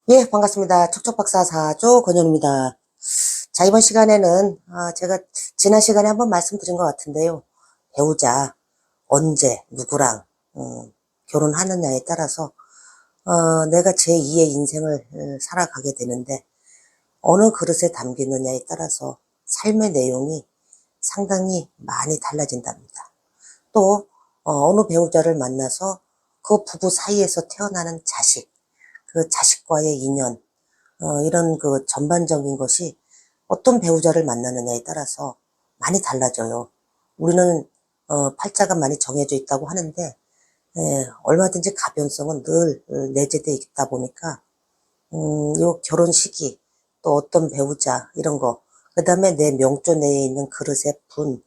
예, 반갑습니다. 척척박사 4조 권현우입니다. 자, 이번 시간에는, 제가 지난 시간에 한번 말씀드린 것 같은데요. 배우자, 언제, 누구랑, 결혼하느냐에 따라서, 내가 제2의 인생을 살아가게 되는데, 어느 그릇에 담기느냐에 따라서 삶의 내용이 상당히 많이 달라진답니다. 또, 어느 배우자를 만나서 그 부부 사이에서 태어나는 자식, 그 자식과의 인연, 이런 그 전반적인 것이 어떤 배우자를 만나느냐에 따라서 많이 달라져요. 우리는 팔자가 많이 정해져 있다고 하는데 얼마든지 가변성은 늘 내재되어 있다 보니까 요 결혼 시기, 또 어떤 배우자 이런 거, 그 다음에 내 명조 내에 있는 그릇의 분,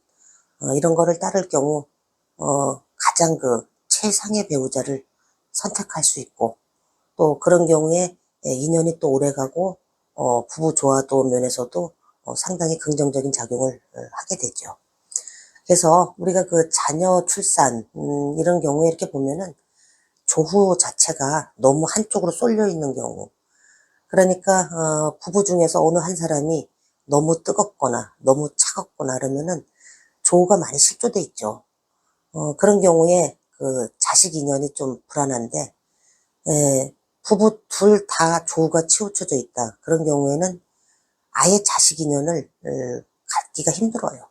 이런 거를 따를 경우 가장 그 최상의 배우자를 선택할 수 있고, 또 그런 경우에 인연이 또 오래가고 부부 조화도 면에서도 상당히 긍정적인 작용을 하게 되죠. 그래서 우리가 그 자녀 출산 이런 경우에 이렇게 보면은 조후 자체가 너무 한쪽으로 쏠려 있는 경우, 그러니까 부부 중에서 어느 한 사람이 너무 뜨겁거나 너무 차갑거나 그러면은 조후가 많이 실조돼 있죠. 그런 경우에 그 자식 인연이 좀 불안한데, 예, 부부 둘 다 조우가 치우쳐져 있다. 그런 경우에는 아예 자식 인연을 갖기가 힘들어요.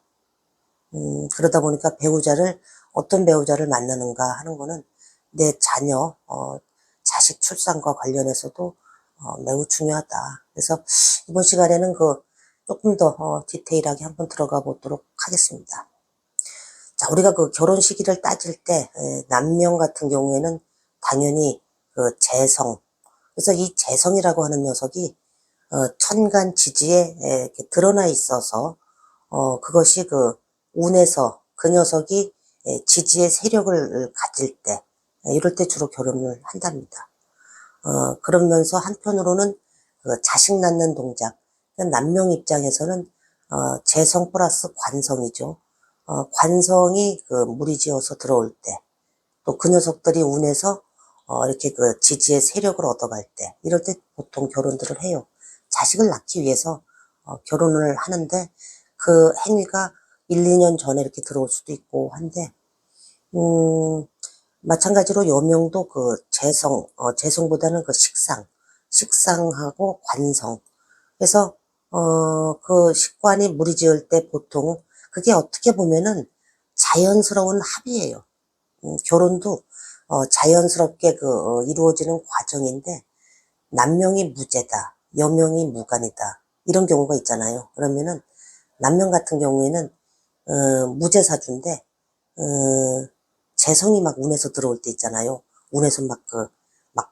그러다 보니까 어떤 배우자를 만나는가 하는 거는 내 자녀, 자식 출산과 관련해서도 매우 중요하다. 그래서 이번 시간에는 조금 더 디테일하게 한번 들어가 보도록 하겠습니다. 자, 우리가 그 결혼 시기를 따질 때 남명 같은 경우에는 당연히 그 재성, 그래서 이 재성이라고 하는 녀석이 천간 지지에 이렇게 드러나 있어서 그것이 그 운에서 그 녀석이 지지의 세력을 가질 때, 이럴 때 주로 결혼을 한답니다. 그러면서 한편으로는 그 자식 낳는 동작, 남명 입장에서는 재성 플러스 관성이죠. 관성이 그 무리지어서 들어올 때, 또 그 녀석들이 운에서 이렇게 그 지지의 세력을 얻어갈 때, 이럴 때 보통 결혼들을 해요. 자식을 낳기 위해서 결혼을 하는데 그 행위가 1, 2년 전에 이렇게 들어올 수도 있고 한데, 마찬가지로 여명도 그 재성보다는 그 식상하고 관성. 그래서 그 식관이 무리지을 때 보통 그게 어떻게 보면은 자연스러운 합이에요. 결혼도 자연스럽게 이루어지는 과정인데, 남명이 무죄다, 여명이 무관이다, 이런 경우가 있잖아요. 그러면은 남명 같은 경우에는 무죄사주인데 재성이 막 운에서 들어올 때 있잖아요. 운에서 막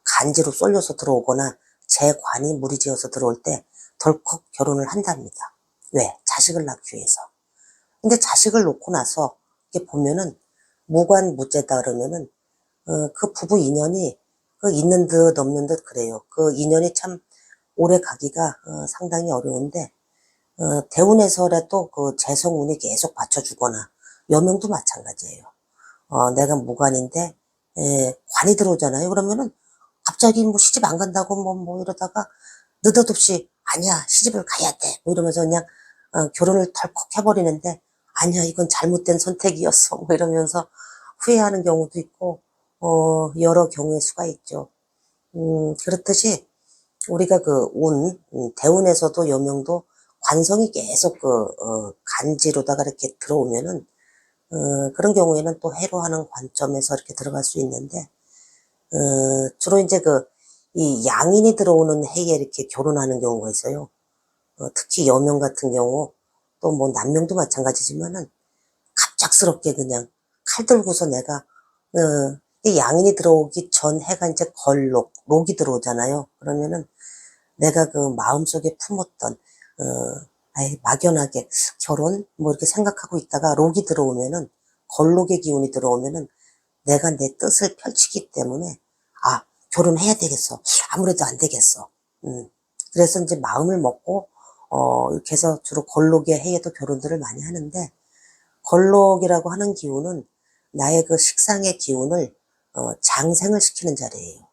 간지로 쏠려서 들어오거나 재관이 무리지어서 들어올 때 덜컥 결혼을 한답니다. 왜? 자식을 낳기 위해서. 근데 자식을 놓고 나서 이렇게 보면은 무관 무죄다 그러면은 그 부부 인연이 그 있는 듯 없는 듯 그래요. 그 인연이 참 오래 가기가 상당히 어려운데, 대운에서라도 그 재성운이 계속 받쳐주거나, 여명도 마찬가지예요. 내가 무관인데 관이 들어오잖아요. 그러면은 갑자기 뭐 시집 안 간다고 뭐 이러다가 느닷없이 아니야, 시집을 가야 돼 뭐 이러면서 그냥 결혼을 덜컥 해버리는데, 아니야, 이건 잘못된 선택이었어 뭐 이러면서 후회하는 경우도 있고, 여러 경우의 수가 있죠. 그렇듯이 우리가 대운에서도 여명도 관성이 계속 간지로다가 이렇게 들어오면은, 그런 경우에는 또 해로하는 관점에서 이렇게 들어갈 수 있는데, 주로 이제 이 양인이 들어오는 해에 이렇게 결혼하는 경우가 있어요. 특히 여명 같은 경우, 또 뭐 남명도 마찬가지지만은 갑작스럽게 그냥 칼 들고서 내가, 이 양인이 들어오기 전 해가 이제 록이 들어오잖아요. 그러면은 내가 그 마음속에 품었던, 막연하게 결혼? 뭐 이렇게 생각하고 있다가 록이 들어오면은, 걸록의 기운이 들어오면은 내가 내 뜻을 펼치기 때문에, 결혼해야 되겠어. 아무래도 안 되겠어. 그래서 이제 마음을 먹고, 이렇게 해서 주로 걸록의 해에도 결혼들을 많이 하는데, 걸록이라고 하는 기운은 나의 그 식상의 기운을 장생을 시키는 자리예요.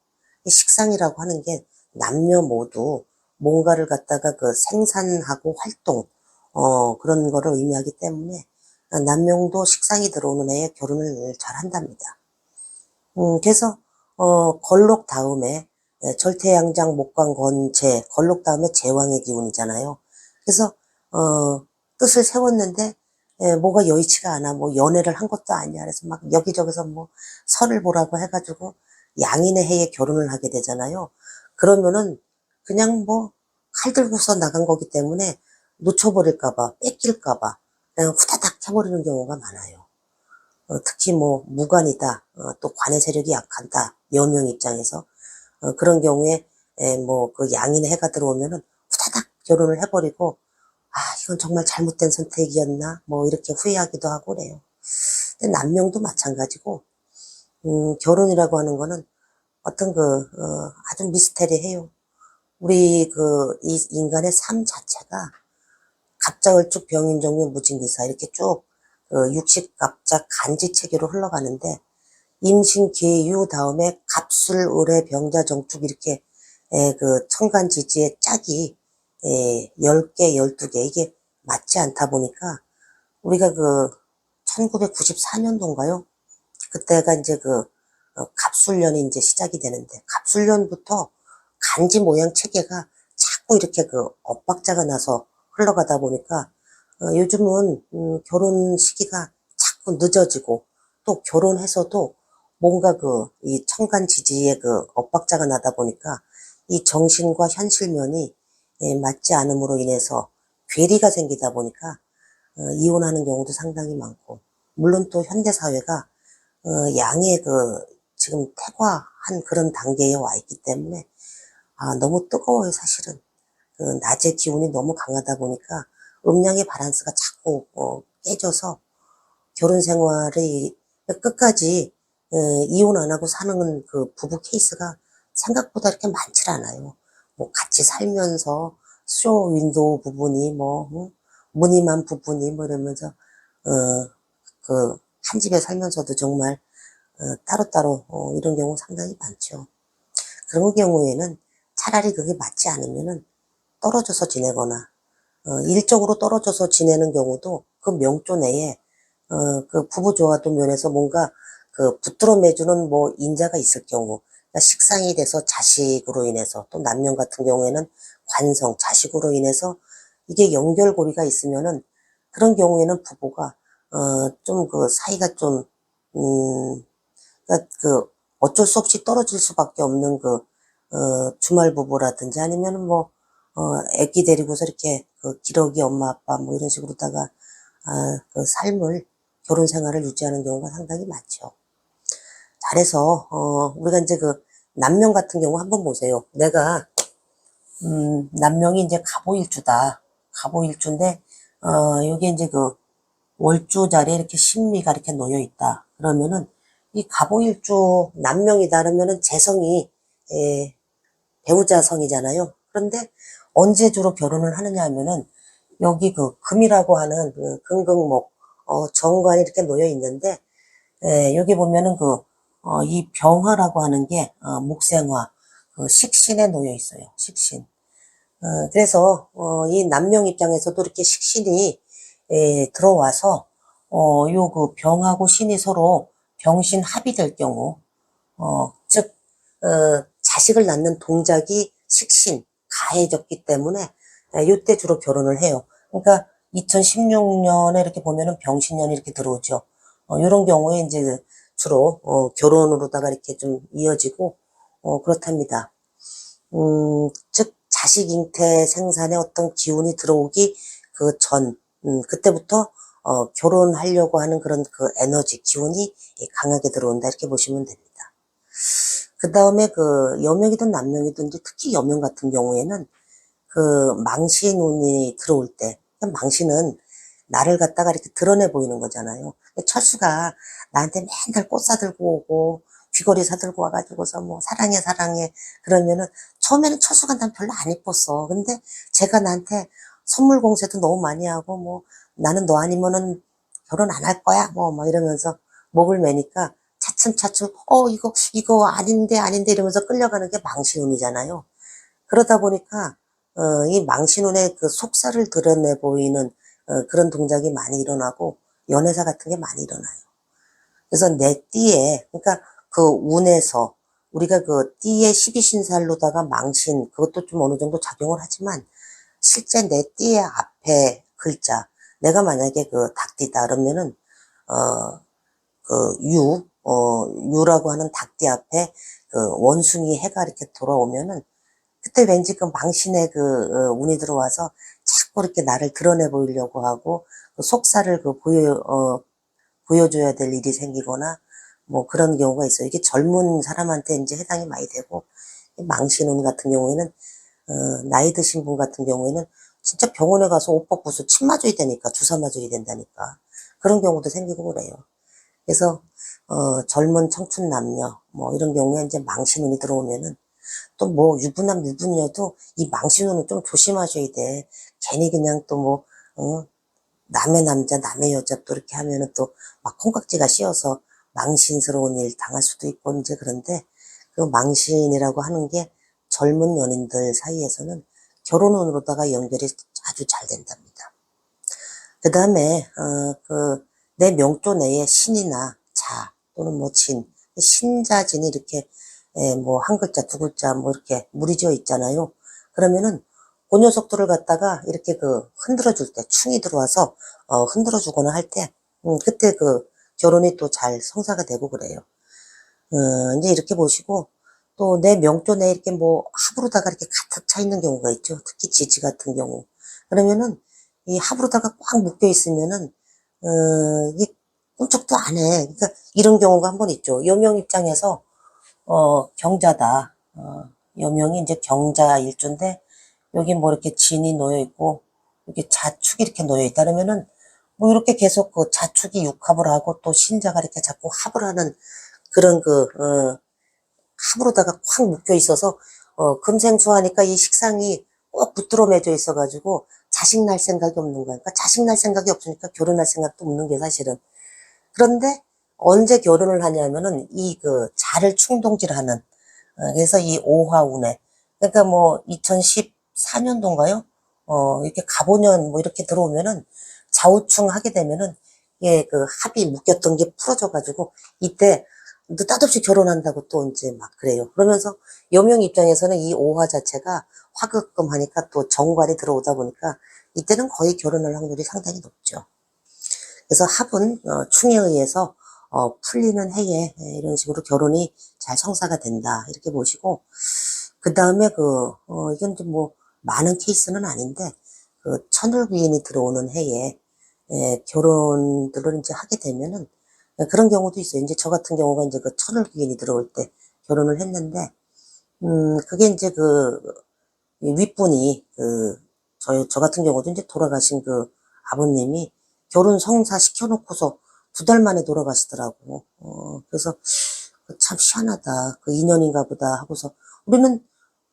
이 식상이라고 하는 게 남녀 모두 뭔가를 갖다가 그 생산하고 활동, 그런 거를 의미하기 때문에 남명도 식상이 들어오는 해에 결혼을 잘 한답니다. 그래서, 걸록 다음에, 절태양장, 목광, 건재, 걸록 다음에 제왕의 기운이잖아요. 그래서, 뜻을 세웠는데, 뭐가 여의치가 않아. 뭐, 연애를 한 것도 아니야. 그래서 막 여기저기서 뭐, 선을 보라고 해가지고, 양인의 해에 결혼을 하게 되잖아요. 그러면은, 그냥 뭐, 칼 들고서 나간 거기 때문에, 놓쳐버릴까봐, 뺏길까봐, 그냥 후다닥 해버리는 경우가 많아요. 특히 뭐 무관이다, 또 관의 세력이 약하다, 여명 입장에서 그런 경우에 뭐 그 양인의 해가 들어오면은 후다닥 결혼을 해버리고 아 이건 정말 잘못된 선택이었나 뭐 이렇게 후회하기도 하고 그래요. 근데 남명도 마찬가지고 결혼이라고 하는 거는 어떤 아주 미스테리해요. 우리 이 인간의 삶 자체가 갑자을쭉 병임종묘 무진기사 이렇게 쭉 육식갑작 간지체계로 흘러가는데 임신 계유 다음에 갑술 을의 병자 정축 이렇게 그 천간지지의 짝이 10개 12개 이게 맞지 않다 보니까 우리가 1994년도인가요? 그때가 이제 갑술년이 이제 시작이 되는데 갑술년부터 간지 모양 체계가 자꾸 이렇게 엇박자가 나서 흘러가다 보니까 요즘은 결혼 시기가 자꾸 늦어지고 또 결혼해서도 뭔가 이 천간 지지의 엇박자가 나다 보니까 이 정신과 현실면이 맞지 않음으로 인해서 괴리가 생기다 보니까 이혼하는 경우도 상당히 많고 물론 또 현대 사회가 양의 지금 퇴화한 그런 단계에 와 있기 때문에 너무 뜨거워요 사실은. 낮의 기운이 너무 강하다 보니까 음양의 바란스가 자꾸 깨져서 결혼 생활이 끝까지 이혼 안 하고 사는 그 부부 케이스가 생각보다 이렇게 많지 않아요. 뭐 같이 살면서 쇼 윈도우 부분이 뭐 무늬만 부분이 뭐 이러면서 한 집에 살면서도 정말 따로따로 이런 경우 상당히 많죠. 그런 경우에는 차라리 그게 맞지 않으면은 떨어져서 지내거나 일적으로 떨어져서 지내는 경우도 그 명조 내에 그 부부 조화도 면에서 뭔가 붙들어 매주는 뭐 인자가 있을 경우 그러니까 식상이 돼서 자식으로 인해서 또 남녀 같은 경우에는 관성 자식으로 인해서 이게 연결고리가 있으면은 그런 경우에는 부부가 좀 사이가 좀 그러니까 어쩔 수 없이 떨어질 수밖에 없는 주말 부부라든지 아니면은 뭐 애기 데리고서 이렇게 기러기 엄마 아빠 뭐 이런 식으로다가 삶을 결혼 생활을 유지하는 경우가 상당히 많죠. 잘해서 우리가 이제 남명 같은 경우 한번 보세요. 내가 남명이 이제 갑오일주다. 갑오일주인데 여기 이제 월주 자리에 이렇게 신미가 이렇게 놓여 있다. 그러면은 이 갑오일주 남명이다 그러면은 재성이 배우자성이잖아요. 그런데 언제 주로 결혼을 하느냐 하면은 여기 금이라고 하는 금극목 정관이 이렇게 놓여 있는데 여기 보면은 이 병화라고 하는 게 목생화 식신에 놓여 있어요. 식신. 그래서 이 남명 입장에서도 이렇게 식신이 들어와서 요 병하고 신이 서로 병신 합이 될 경우 즉 자식을 낳는 동작이 식신 가해졌기 때문에 이때 주로 결혼을 해요. 그러니까 2016년에 이렇게 보면은 병신년이 이렇게 들어오죠. 이런 경우에 이제 주로 결혼으로다가 이렇게 좀 이어지고 그렇답니다. 즉 자식 잉태 생산에 어떤 기운이 들어오기 그때부터 결혼하려고 하는 그런 에너지 기운이 강하게 들어온다 이렇게 보시면 됩니다. 그 다음에 여명이든 남명이든 특히 여명 같은 경우에는 망신운이 들어올 때 망신은 나를 갖다가 이렇게 드러내 보이는 거잖아요. 철수가 나한테 맨날 꽃 사들고 오고 귀걸이 사들고 와가지고서 뭐 사랑해 사랑해 그러면은 처음에는 철수가 난 별로 안 이뻤어. 근데 제가 나한테 선물 공세도 너무 많이 하고 뭐 나는 너 아니면은 결혼 안 할 거야 뭐 이러면서 목을 매니까 차츰차츰 이거 아닌데 이러면서 끌려가는 게 망신운이잖아요. 그러다 보니까, 이 망신혼의 그 속살을 드러내 보이는, 그런 동작이 많이 일어나고, 연애사 같은 게 많이 일어나요. 그래서 내 띠에, 그러니까 그 운에서, 우리가 그 띠에 12신살로다가 망신, 그것도 좀 어느 정도 작용을 하지만, 실제 내 띠의 앞에 글자, 내가 만약에 그 닭띠다, 그러면은, 어, 유라고 하는 닭띠 앞에 그 원숭이 해가 이렇게 돌아오면은, 그때 왠지 그 망신의 그, 운이 들어와서 자꾸 이렇게 나를 드러내 보이려고 하고, 그 속살을 보여줘야 될 일이 생기거나, 뭐 그런 경우가 있어요. 이게 젊은 사람한테 이제 해당이 많이 되고, 망신운 같은 경우에는, 나이 드신 분 같은 경우에는 진짜 병원에 가서 옷 벗고서 침 맞아야 되니까, 주사 맞아야 된다니까. 그런 경우도 생기고 그래요. 그래서, 젊은 청춘 남녀, 뭐 이런 경우에 이제 망신운이 들어오면은, 또 뭐 유부남 유부녀도 이 망신운은 좀 조심하셔야 돼. 괜히 그냥 또 뭐, 남의 남자 남의 여자 또 이렇게 하면은 또 막 콩깍지가 씌어서 망신스러운 일 당할 수도 있고 이제. 그런데 그 망신이라고 하는 게 젊은 연인들 사이에서는 결혼운으로다가 연결이 아주 잘 된답니다. 그 다음에 내 명조 내에 신이나 자 또는 뭐 진, 신자진이 이렇게 뭐 한 글자 두 글자 뭐 이렇게 무리지어 있잖아요. 그러면은 그 녀석들을 갖다가 이렇게 그 흔들어 줄 때, 충이 들어와서 흔들어 주거나 할 때, 그때 그 결혼이 또 잘 성사가 되고 그래요. 이제 이렇게 보시고, 또 내 명조 내에 이렇게 뭐 합으로다가 이렇게 가득 차 있는 경우가 있죠. 특히 지지 같은 경우. 그러면은 이 합으로다가 꽉 묶여 있으면은 이게 꿈쩍도 안 해. 그러니까 이런 경우가 한 번 있죠. 여명 입장에서 경자다. 여명이 이제 경자 일주인데 여기 뭐 이렇게 진이 놓여 있고 이렇게 자축이 이렇게 놓여 있다 그러면은 뭐 이렇게 계속 그 자축이 육합을 하고 또 신자가 이렇게 자꾸 합을 하는 그런 합으로다가 콱 묶여 있어서 금생수하니까 이 식상이 꼭 붙들어 맺어 있어가지고 자식 낳을 생각이 없는 거야. 그러니까 자식 낳을 생각이 없으니까 결혼할 생각도 없는 게 사실은. 그런데 언제 결혼을 하냐면은 이 그 자를 충동질하는, 그래서 이 오화운에, 그러니까 뭐 2014년도인가요? 이렇게 갑오년 뭐 이렇게 들어오면은 좌우충 하게 되면은 이게 그 합이 묶였던 게 풀어져가지고 이때 느닷없이 결혼한다고 또 이제 막 그래요. 그러면서 여명 입장에서는 이 오화 자체가 화급금 하니까 또 정관이 들어오다 보니까 이때는 거의 결혼할 확률이 상당히 높죠. 그래서 합은 충에 의해서 풀리는 해에 이런 식으로 결혼이 잘 성사가 된다 이렇게 보시고, 그 다음에 이건 좀 뭐 많은 케이스는 아닌데 그 천을귀인이 들어오는 해에 결혼들을 이제 하게 되면은 그런 경우도 있어요. 이제 저 같은 경우가 이제 그 천을귀인이 들어올 때 결혼을 했는데 그게 이제 윗분이 저 같은 경우도 이제 돌아가신 그 아버님이 결혼 성사 시켜놓고서 2달 만에 돌아가시더라고. 그래서 참 희한하다. 그 인연인가 보다 하고서 우리는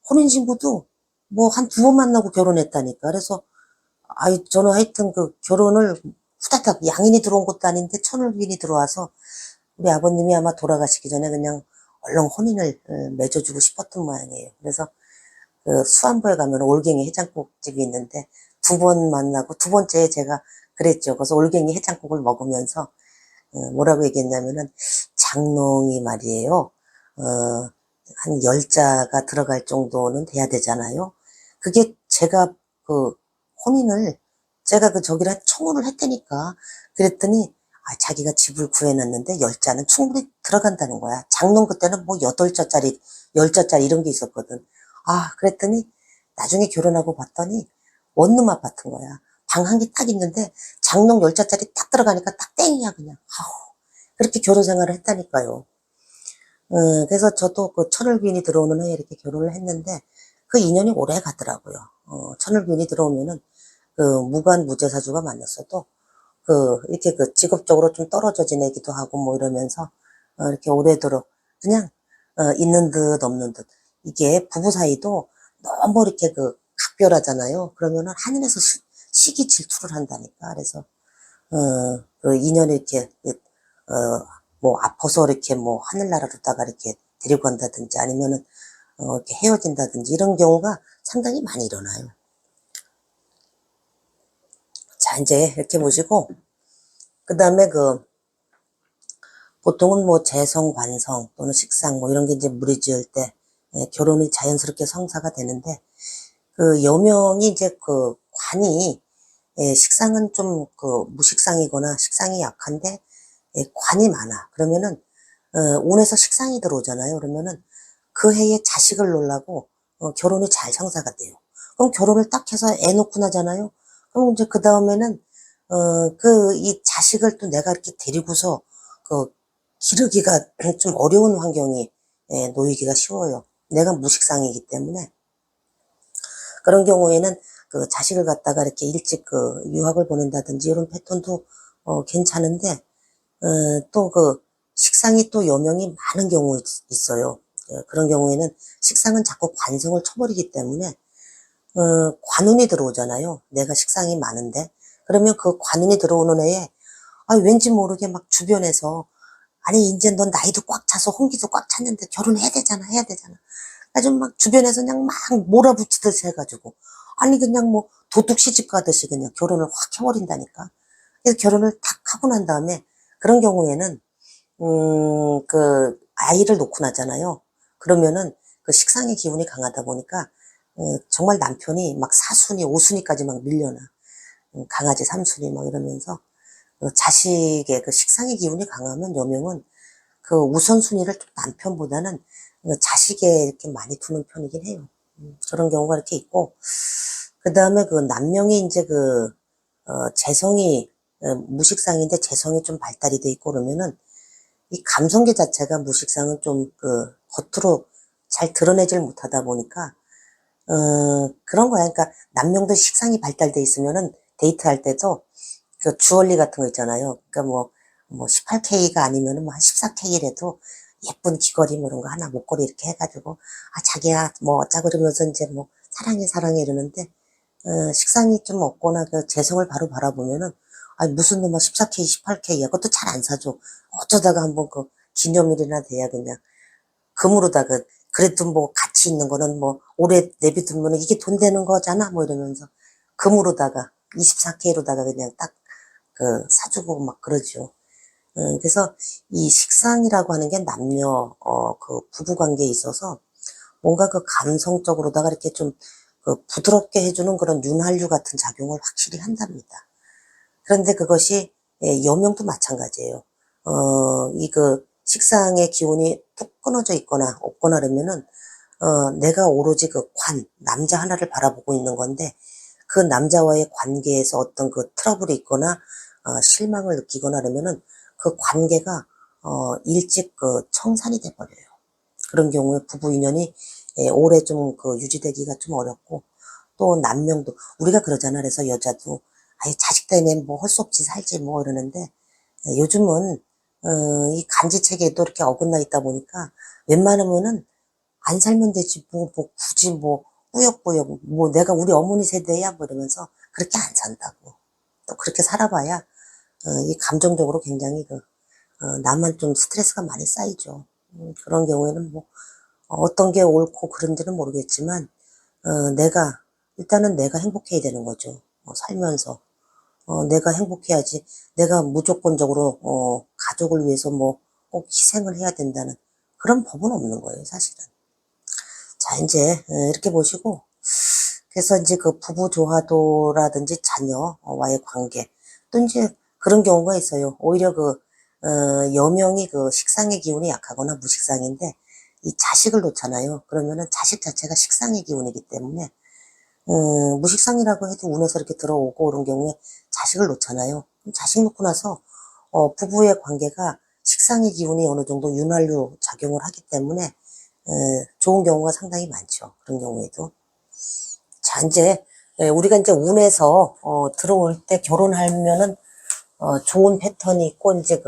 혼인신고도 뭐 한 2번 만나고 결혼했다니까. 그래서 저는 하여튼 그 결혼을 후다닥 양인이 들어온 것도 아닌데 천을귀인이 들어와서 우리 아버님이 아마 돌아가시기 전에 그냥 얼른 혼인을 맺어주고 싶었던 모양이에요. 그래서 그 수안보에 가면 올갱이 해장국집이 있는데 2번 만나고 2번째에 제가 그랬죠. 그래서 올갱이 해장국을 먹으면서 뭐라고 얘기했냐면은 장롱이 말이에요. 한 10자가 들어갈 정도는 돼야 되잖아요. 그게 제가 혼인을 제가 저기를 청혼을 했다니까. 그랬더니 자기가 집을 구해놨는데 10자는 충분히 들어간다는 거야. 장롱 그때는 뭐 8자짜리 10자짜리 이런 게 있었거든. 그랬더니 나중에 결혼하고 봤더니 원룸 아파트인 거야. 방 한 개 딱 있는데 장롱 10자짜리 딱 들어가니까 딱 땡이야 그냥. 그렇게 결혼 생활을 했다니까요. 그래서 저도 그 천을귀인이 들어오는 해에 이렇게 결혼을 했는데 그 인연이 오래 가더라고요. 천을귀인이 들어오면은 무관 무제사주가 만났어도 이렇게 직업적으로 좀 떨어져 지내기도 하고 뭐 이러면서 이렇게 오래도록 그냥 있는 듯 없는 듯. 이게 부부 사이도 너무 이렇게 각별하잖아요. 그러면은 하늘에서 시기 질투를 한다니까. 그래서 그 인연이 이렇게 뭐 아파서 이렇게 뭐 하늘나라로다가 이렇게 데리고 간다든지 아니면은 이렇게 헤어진다든지 이런 경우가 상당히 많이 일어나요. 자, 이제 이렇게 보시고, 그 다음에 보통은 뭐 재성, 관성 또는 식상 뭐 이런 게 이제 무리지을 때 결혼이 자연스럽게 성사가 되는데, 그 여명이 이제 그 관이, 식상은 좀 그 무식상이거나 식상이 약한데, 관이 많아. 그러면은, 운에서 식상이 들어오잖아요. 그러면은 그 해에 자식을 놓으려고 결혼이 잘 성사가 돼요. 그럼 결혼을 딱 해서 애 놓고 나잖아요. 그럼 이제 그 다음에는 이 자식을 또 내가 이렇게 데리고서 그 기르기가 좀 어려운 환경이 놓이기가 쉬워요. 내가 무식상이기 때문에. 그런 경우에는 그 자식을 갖다가 이렇게 일찍 그 유학을 보낸다든지 이런 패턴도 괜찮은데, 또 식상이 또 여명이 많은 경우 있어요. 그런 경우에는 식상은 자꾸 관성을 쳐버리기 때문에, 관운이 들어오잖아요. 내가 식상이 많은데. 그러면 그 관운이 들어오는 애에, 왠지 모르게 막 주변에서, 아니, 이제 넌 나이도 꽉 차서 홍기도 꽉 찼는데 결혼해야 되잖아, 해야 되잖아. 아주 막 주변에서 그냥 막 몰아붙이듯이 해가지고. 아니, 그냥 뭐 도둑 시집 가듯이 그냥 결혼을 확 해버린다니까. 그래서 결혼을 탁 하고 난 다음에 그런 경우에는 아이를 놓고 나잖아요. 그러면은 그 식상의 기운이 강하다 보니까, 정말 남편이 막 사순위, 오순위까지 막 밀려나. 강아지 삼순위 막 이러면서, 자식의 그 식상의 기운이 강하면 여명은 그 우선순위를 좀 남편보다는 자식에 이렇게 많이 두는 편이긴 해요. 그런 경우가 이렇게 있고, 그 다음에 그 남명이 이제 재성이, 무식상인데 재성이 좀 발달이 돼 있고 그러면은 이 감성계 자체가 무식상은 좀 겉으로 잘 드러내질 못하다 보니까, 그런 거야. 그러니까 남명도 식상이 발달돼 있으면은 데이트할 때도 그 주얼리 같은 거 있잖아요. 그러니까 뭐 18K가 아니면은 뭐 한 14K라도 예쁜 귀걸이 뭐 이런 거 하나 목걸이 이렇게 해가지고, 자기야 뭐 어쩌고 그러면서 이제 뭐 사랑해 사랑해 이러는데, 식상이 좀 없거나 그 재성을 바로 바라보면은, 무슨 놈아 14K, 18K야. 그것도 잘 안 사줘. 어쩌다가 한번 기념일이나 돼야 그냥 금으로다가, 그래도 뭐 가치 있는 거는 뭐 오래 내비두면 이게 돈 되는 거잖아 뭐 이러면서 금으로다가 24K로다가 그냥 딱 사주고 막 그러죠. 그래서 이 식상이라고 하는 게 남녀 부부 관계에 있어서 뭔가 그 감성적으로다가 이렇게 좀 부드럽게 해주는 그런 윤활유 같은 작용을 확실히 한답니다. 그런데 그것이 여명도 마찬가지예요. 식상의 기운이 툭 끊어져 있거나 없거나 그러면은, 내가 오로지 남자 하나를 바라보고 있는 건데, 그 남자와의 관계에서 어떤 트러블이 있거나, 실망을 느끼거나 그러면은 그 관계가, 일찍 청산이 돼버려요. 그런 경우에 부부 인연이 오래 좀 유지되기가 좀 어렵고, 또 남명도, 우리가 그러잖아. 그래서 여자도, 자식 때문에 뭐 할 수 없지 살지 뭐 이러는데, 요즘은, 이 간지체계도 이렇게 어긋나 있다 보니까, 웬만하면은 안 살면 되지, 굳이 꾸역꾸역, 내가 우리 어머니 세대야, 뭐 이러면서 그렇게 안 산다고. 또 그렇게 살아봐야, 이 감정적으로 굉장히 나만 좀 스트레스가 많이 쌓이죠. 그런 경우에는 어떤 게 옳고 그른지는 모르겠지만, 일단은 내가 행복해야 되는 거죠. 살면서. 내가 행복해야지. 내가 무조건적으로, 가족을 위해서 꼭 희생을 해야 된다는 그런 법은 없는 거예요, 사실은. 자, 이제, 이렇게 보시고, 그래서 이제 부부 조화도라든지 자녀와의 관계, 또 이제 그런 경우가 있어요. 오히려 여명이 식상의 기운이 약하거나 무식상인데, 이 자식을 놓잖아요. 그러면은 자식 자체가 식상의 기운이기 때문에, 무식상이라고 해도 운에서 이렇게 들어오고 그런 경우에 자식을 놓잖아요. 그럼 자식 놓고 나서, 부부의 관계가 식상의 기운이 어느 정도 윤활유 작용을 하기 때문에, 좋은 경우가 상당히 많죠. 그런 경우에도. 자, 이제, 우리가 이제 운에서, 들어올 때 결혼하면은, 좋은 패턴이 있고, 이제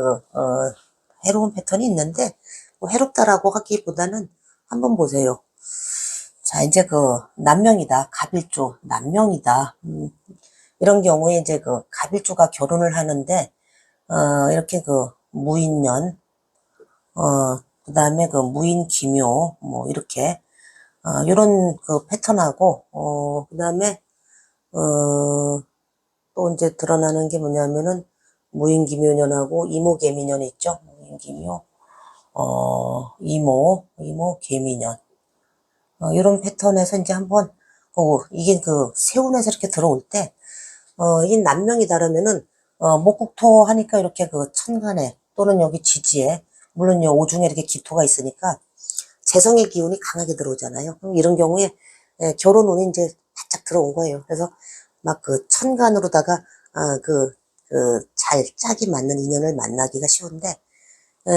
해로운 패턴이 있는데, 해롭다라고 하기보다는 한번 보세요. 자, 이제 남명이다. 갑일조, 남명이다. 이런 경우에 이제 갑일조가 결혼을 하는데, 이렇게 무인년, 그 다음에 무인기묘, 뭐, 이렇게, 요런 그 패턴하고, 그 다음에, 또 이제 드러나는 게 뭐냐면은, 무인기묘년하고 이모개미년 있죠? 무인기묘, 이모개미년. 요런 패턴에서 이제 한번, 이게 그 세운에서 이렇게 들어올 때, 이 남명이 다르면은, 목국토 하니까 이렇게 그 천간에, 또는 여기 지지에, 물론 요 오중에 이렇게 기토가 있으니까, 재성의 기운이 강하게 들어오잖아요. 그럼 이런 경우에 결혼 운이 이제 바짝 들어온 거예요. 그래서 막 그 천간으로다가 잘 짝이 맞는 인연을 만나기가 쉬운데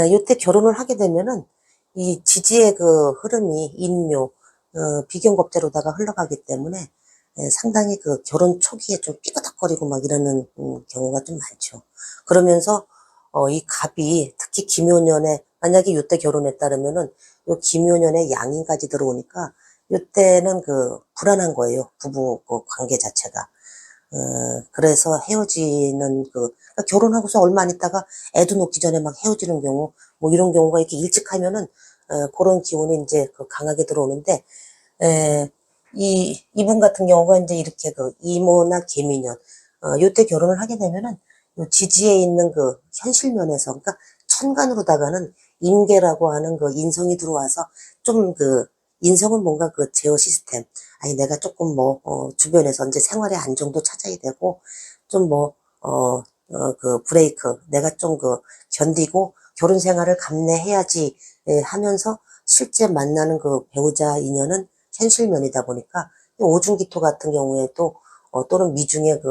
이때 결혼을 하게 되면은 이 지지의 그 흐름이 인묘 비견겁대로다가 흘러가기 때문에 상당히 그 결혼 초기에 좀 삐그덕거리고 막 이러는 경우가 좀 많죠. 그러면서 이 갑이 특히 기묘년에 만약에 이때 결혼했다면은 요 기묘년에 양인까지 들어오니까 이때는 그 불안한 거예요. 부부 그 관계 자체가. 그래서 헤어지는 그러니까 결혼하고서 얼마 안 있다가 애도 놓기 전에 막 헤어지는 경우, 뭐 이런 경우가 이렇게 일찍 하면은, 그런 기운이 이제 그 강하게 들어오는데, 에, 이분 같은 경우가 이제 이렇게 그 이모나 개미년, 요때 결혼을 하게 되면은, 요 지지에 있는 그 현실면에서, 그러니까 천간으로다가는 임계라고 하는 그 인성이 들어와서 좀 인성은 뭔가 그 제어 시스템, 아니 내가 조금 주변에서 이제 생활의 안정도 찾아야 되고 좀 그 브레이크 내가 좀 견디고 결혼 생활을 감내해야지 하면서 실제 만나는 그 배우자 인연은 현실면이다 보니까 오중기토 같은 경우에도 또는 미중의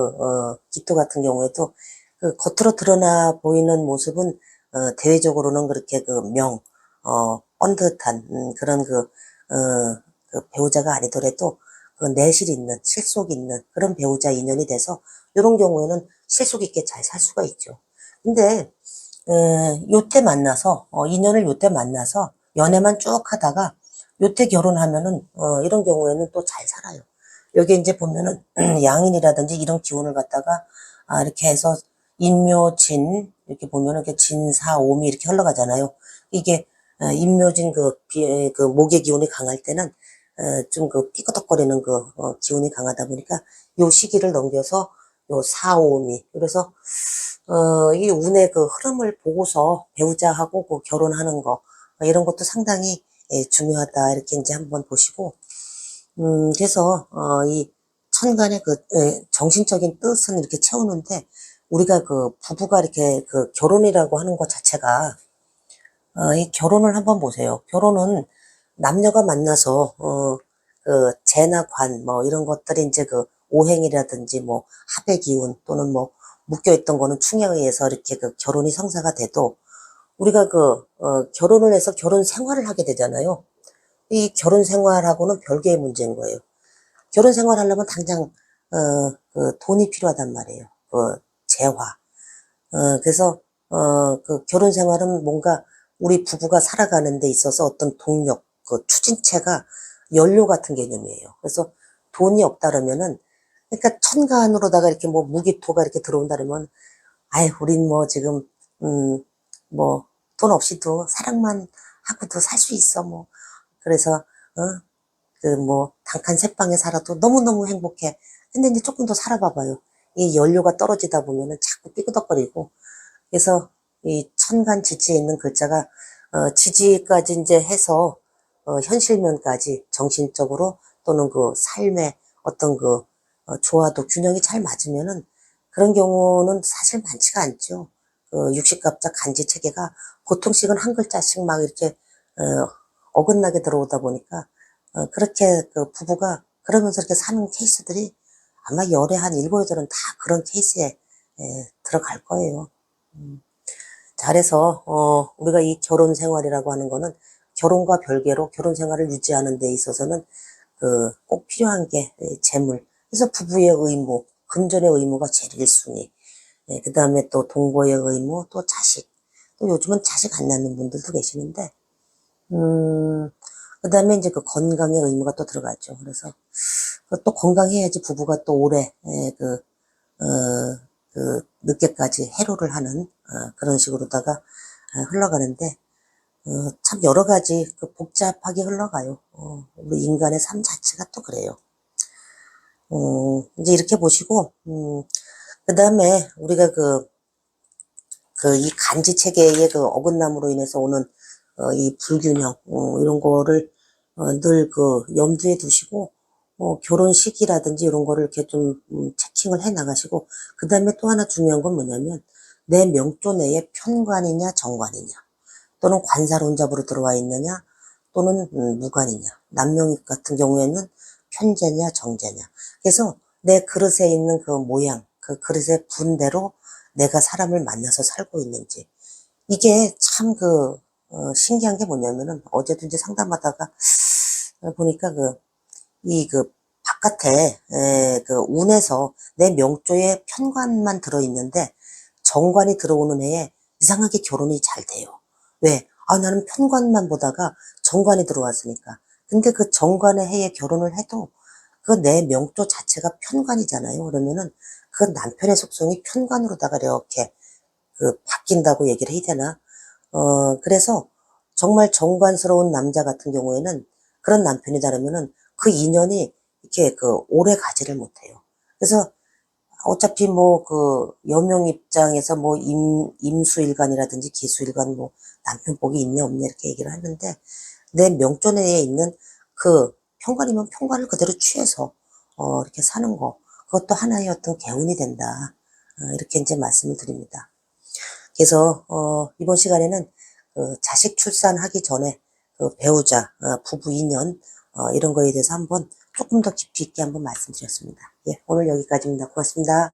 기토 같은 경우에도 그 겉으로 드러나 보이는 모습은 대외적으로는 그렇게 뻔듯한 그런 그 배우자가 아니더라도 그 내실 있는, 실속 있는 그런 배우자 인연이 돼서 이런 경우에는 실속 있게 잘 살 수가 있죠. 근데 요때 만나서 인연을 요때 만나서 연애만 쭉 하다가 요때 결혼하면은 이런 경우에는 또 잘 살아요. 여기 이제 보면은 양인이라든지 이런 기운을 갖다가 이렇게 해서 인묘진 이렇게 보면은 이렇게 진사오미 이렇게 흘러가잖아요. 이게 인묘진 그 목의 기운이 강할 때는 좀 삐그덕거리는 기운이 강하다 보니까 요 시기를 넘겨서 요 사오미 그래서 이 운의 그 흐름을 보고서 배우자하고 그 결혼하는 거 이런 것도 상당히 중요하다 이렇게 이제 한번 보시고 그래서 이 천간의 정신적인 뜻은 이렇게 채우는데 우리가 그 부부가 이렇게 그 결혼이라고 하는 것 자체가 이 결혼을 한번 보세요. 결혼은 남녀가 만나서 재나 관 뭐 이런 것들이 이제 그 오행이라든지 뭐 합의 기운 또는 뭐 묶여있던 거는 충에 의해서 이렇게 그 결혼이 성사가 돼도 우리가 결혼을 해서 결혼 생활을 하게 되잖아요. 이 결혼 생활하고는 별개의 문제인 거예요. 결혼 생활 하려면 당장 돈이 필요하단 말이에요. 재화. 그래서 그 결혼 생활은 뭔가 우리 부부가 살아가는 데 있어서 어떤 동력, 그 추진체가 연료 같은 개념이에요. 그래서 돈이 없다 그러면은 그러니까 천간으로다가 이렇게 뭐 무기토가 이렇게 들어온다 그러면 아이 우린 뭐 지금 뭐 돈 없이도 사랑만 하고도 살 수 있어 뭐 그래서 단칸 새방에 살아도 너무너무 행복해. 근데 이제 조금 더 살아봐봐요. 이 연료가 떨어지다 보면은 자꾸 삐그덕거리고 그래서 이 천간 지지에 있는 글자가 지지까지 이제 해서 현실면까지 정신적으로 또는 그 삶의 어떤 조화도 균형이 잘 맞으면은 그런 경우는 사실 많지가 않죠. 육식갑자 간지 체계가 보통씩은 한 글자씩 막 이렇게 어긋나게 들어오다 보니까 그렇게 그 부부가 그러면서 이렇게 사는 케이스들이 아마 열에 한 7, 8은 다 그런 케이스에 들어갈 거예요. 잘해서 우리가 이 결혼 생활이라고 하는 거는 결혼과 별개로 결혼 생활을 유지하는 데 있어서는 꼭 필요한 게 재물. 그래서 부부의 의무, 금전의 의무가 제일 1순위. 그 다음에 또 동거의 의무, 또 자식. 또 요즘은 자식 안 낳는 분들도 계시는데, 그 다음에 이제 그 건강의 의무가 또 들어가죠. 그래서 또 건강해야지 부부가 또 오래 늦게까지 해로를 하는 그런 식으로다가 흘러가는데 참 여러 가지 복잡하게 흘러가요. 우리 인간의 삶 자체가 또 그래요. 이제 이렇게 보시고, 그 다음에 우리가 이 간지 체계의 어긋남으로 인해서 오는, 이 불균형, 이런 거를, 늘 염두에 두시고, 결혼 시기라든지 이런 거를 이렇게 좀, 체킹을 해 나가시고, 그 다음에 또 하나 중요한 건 뭐냐면, 내 명조 내에 편관이냐, 정관이냐, 또는 관사론잡으로 들어와 있느냐, 또는, 무관이냐, 남명 같은 경우에는 편제냐, 정제냐. 그래서 내 그릇에 있는 그 모양, 그 그릇의 분대로 내가 사람을 만나서 살고 있는지. 이게 참 신기한 게 뭐냐면은, 어제도 이제 상담하다가, 보니까 바깥에, 운에서 내 명조에 편관만 들어있는데, 정관이 들어오는 해에 이상하게 결혼이 잘 돼요. 왜? 나는 편관만 보다가 정관이 들어왔으니까. 근데 그 정관의 해에 결혼을 해도, 그 내 명조 자체가 편관이잖아요. 그러면은, 그 남편의 속성이 편관으로다가 이렇게, 바뀐다고 얘기를 해야 되나? 그래서 정말 정관스러운 남자 같은 경우에는 그런 남편이다라면은 그 인연이 이렇게 오래 가지를 못해요. 그래서 어차피 여명 입장에서 임수일간이라든지 기수일간 남편 복이 있네 없네 이렇게 얘기를 하는데 내 명조 내에 있는 편관이면 편관을 그대로 취해서 이렇게 사는 거 그것도 하나의 어떤 개운이 된다. 이렇게 이제 말씀을 드립니다. 그래서 이번 시간에는 자식 출산하기 전에 배우자, 부부 인연 이런 거에 대해서 한번 조금 더 깊이 있게 한번 말씀드렸습니다. 예, 오늘 여기까지입니다. 고맙습니다.